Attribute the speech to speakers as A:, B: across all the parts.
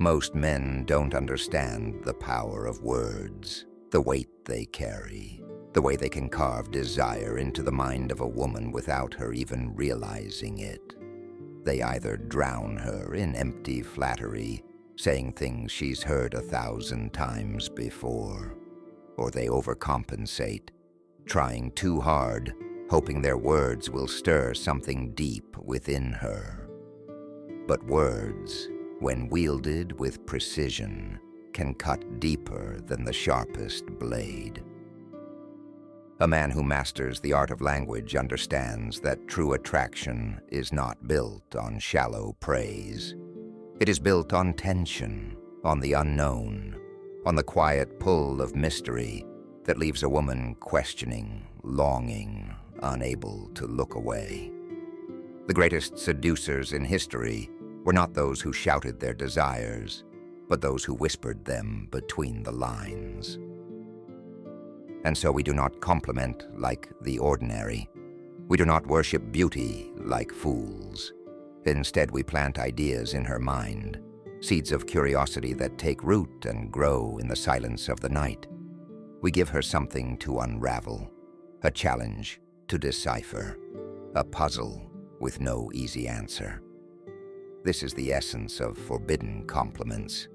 A: Most men don't understand the power of words, the weight they carry, the way they can carve desire into the mind of a woman without her even realizing it. They either drown her in empty flattery, saying things she's heard 1,000 times before, or they overcompensate, trying too hard, hoping their words will stir something deep within her. But words, when wielded with precision, can cut deeper than the sharpest blade. A man who masters the art of language understands that true attraction is not built on shallow praise. It is built on tension, on the unknown, on the quiet pull of mystery that leaves a woman questioning, longing, unable to look away. The greatest seducers in history were not those who shouted their desires, but those who whispered them between the lines. And so we do not compliment like the ordinary. We do not worship beauty like fools. Instead, we plant ideas in her mind, seeds of curiosity that take root and grow in the silence of the night. We give her something to unravel, a challenge to decipher, a puzzle with no easy answer. This is the essence of forbidden compliments,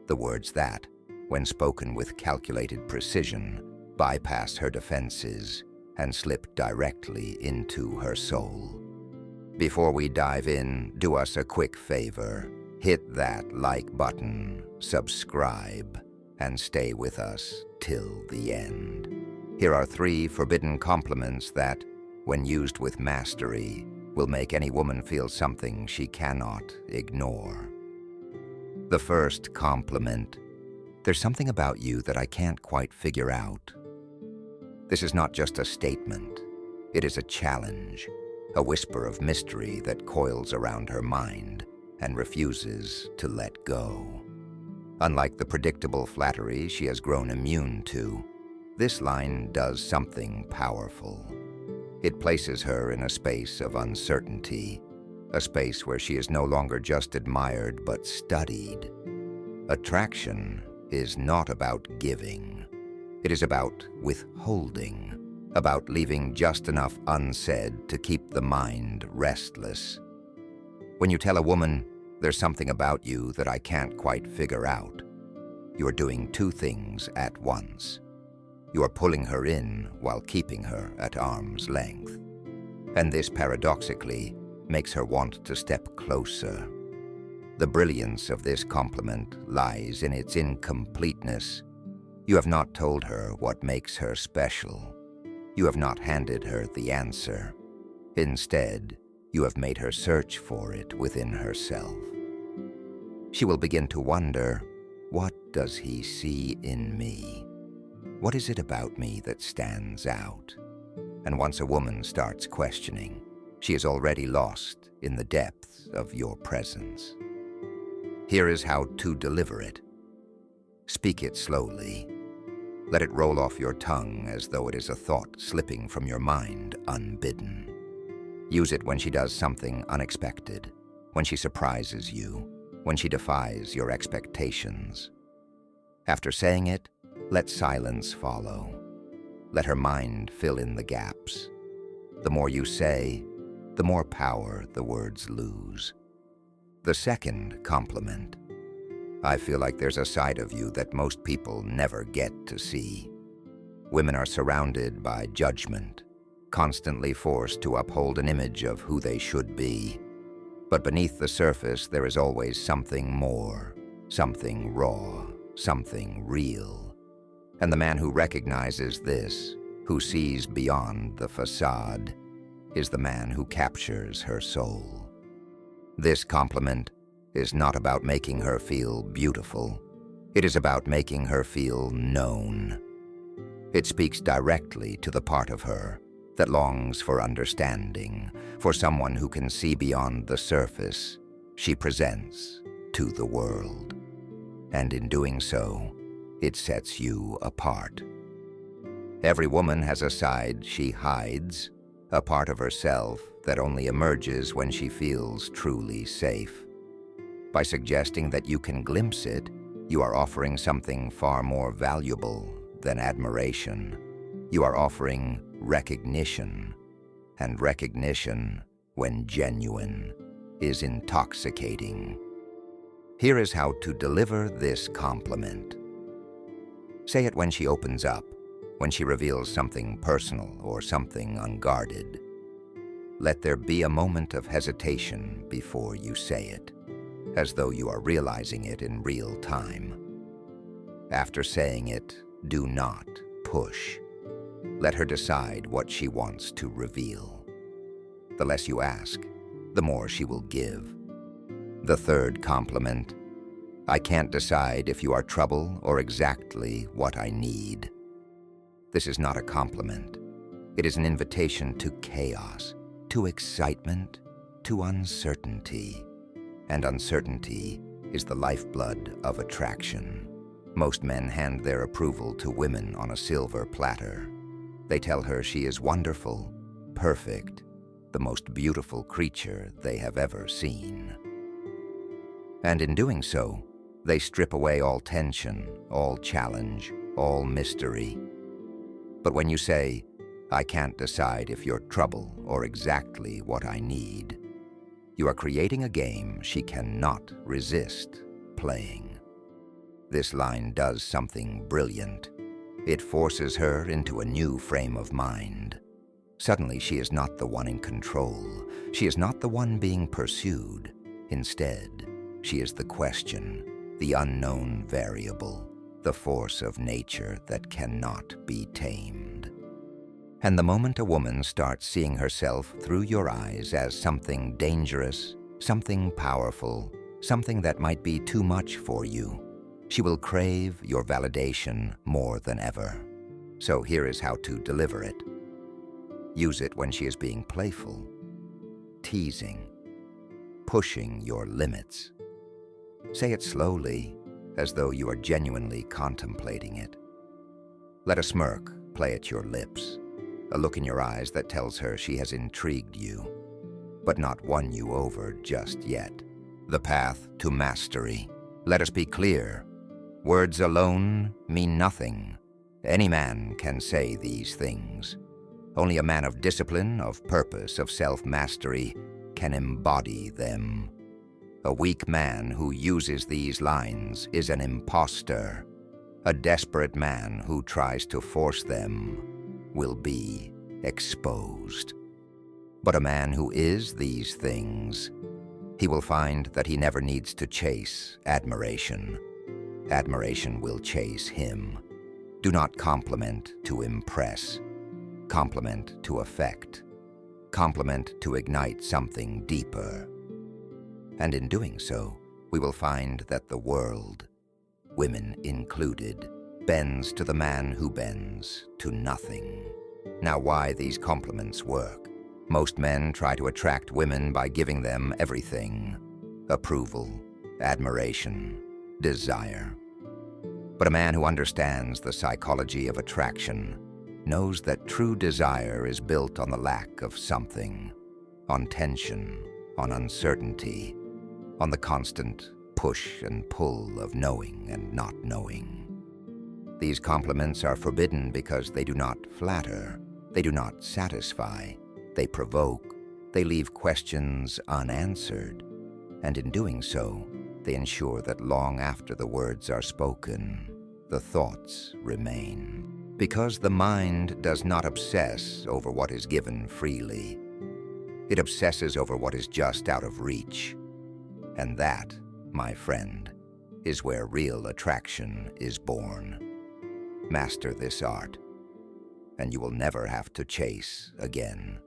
A: the words that, when spoken with calculated precision, bypass her defenses and slip directly into her soul. Before we dive in, do us a quick favor. Hit that like button, subscribe, and stay with us till the end. Here are 3 forbidden compliments that, when used with mastery, will make any woman feel something she cannot ignore. The first compliment: there's something about you that I can't quite figure out. This is not just a statement. It is a challenge, a whisper of mystery that coils around her mind and refuses to let go. Unlike the predictable flattery she has grown immune to, this line does something powerful. It places her in a space of uncertainty, a space where she is no longer just admired but studied. Attraction is not about giving. It is about withholding, about leaving just enough unsaid to keep the mind restless. When you tell a woman, "There's something about you that I can't quite figure out," you are doing 2 things at once. You are pulling her in while keeping her at arm's length. And this paradoxically makes her want to step closer. The brilliance of this compliment lies in its incompleteness. You have not told her what makes her special. You have not handed her the answer. Instead, you have made her search for it within herself. She will begin to wonder, what does he see in me? What is it about me that stands out? And once a woman starts questioning, she is already lost in the depths of your presence. Here is how to deliver it. Speak it slowly. Let it roll off your tongue as though it is a thought slipping from your mind unbidden. Use it when she does something unexpected, when she surprises you, when she defies your expectations. After saying it, let silence follow. Let her mind fill in the gaps. The more you say, the more power the words lose. The second compliment: I feel like there's a side of you that most people never get to see. Women are surrounded by judgment, constantly forced to uphold an image of who they should be. But beneath the surface, there is always something more, something raw, something real. And the man who recognizes this, who sees beyond the facade, is the man who captures her soul. This compliment is not about making her feel beautiful. It is about making her feel known. It speaks directly to the part of her that longs for understanding, for someone who can see beyond the surface she presents to the world. And in doing so, it sets you apart. Every woman has a side she hides, a part of herself that only emerges when she feels truly safe. By suggesting that you can glimpse it, you are offering something far more valuable than admiration. You are offering recognition, and recognition, when genuine, is intoxicating. Here is how to deliver this compliment. Say it when she opens up, when she reveals something personal or something unguarded. Let there be a moment of hesitation before you say it, as though you are realizing it in real time. After saying it, do not push. Let her decide what she wants to reveal. The less you ask, the more she will give. The third compliment: I can't decide if you are trouble or exactly what I need. This is not a compliment. It is an invitation to chaos, to excitement, to uncertainty. And uncertainty is the lifeblood of attraction. Most men hand their approval to women on a silver platter. They tell her she is wonderful, perfect, the most beautiful creature they have ever seen. And in doing so, they strip away all tension, all challenge, all mystery. But when you say, I can't decide if you're trouble or exactly what I need, you are creating a game she cannot resist playing. This line does something brilliant. It forces her into a new frame of mind. Suddenly, she is not the one in control. She is not the one being pursued. Instead, she is the question, the unknown variable, the force of nature that cannot be tamed. And the moment a woman starts seeing herself through your eyes as something dangerous, something powerful, something that might be too much for you, she will crave your validation more than ever. So here is how to deliver it. Use it when she is being playful, teasing, pushing your limits. Say it slowly, as though you are genuinely contemplating it. Let a smirk play at your lips, a look in your eyes that tells her she has intrigued you, but not won you over just yet. The path to mastery. Let us be clear. Words alone mean nothing. Any man can say these things. Only a man of discipline, of purpose, of self-mastery can embody them. A weak man who uses these lines is an imposter. A desperate man who tries to force them will be exposed. But a man who is these things, he will find that he never needs to chase admiration. Admiration will chase him. Do not compliment to impress. Compliment to affect. Compliment to ignite something deeper. And in doing so, we will find that the world, women included, bends to the man who bends to nothing. Now, why these compliments work? Most men try to attract women by giving them everything: approval, admiration, desire. But a man who understands the psychology of attraction knows that true desire is built on the lack of something, on tension, on uncertainty, on the constant push and pull of knowing and not knowing. These compliments are forbidden because they do not flatter, they do not satisfy, they provoke, they leave questions unanswered, and in doing so, they ensure that long after the words are spoken, the thoughts remain. Because the mind does not obsess over what is given freely. It obsesses over what is just out of reach. And that, my friend, is where real attraction is born. Master this art, and you will never have to chase again.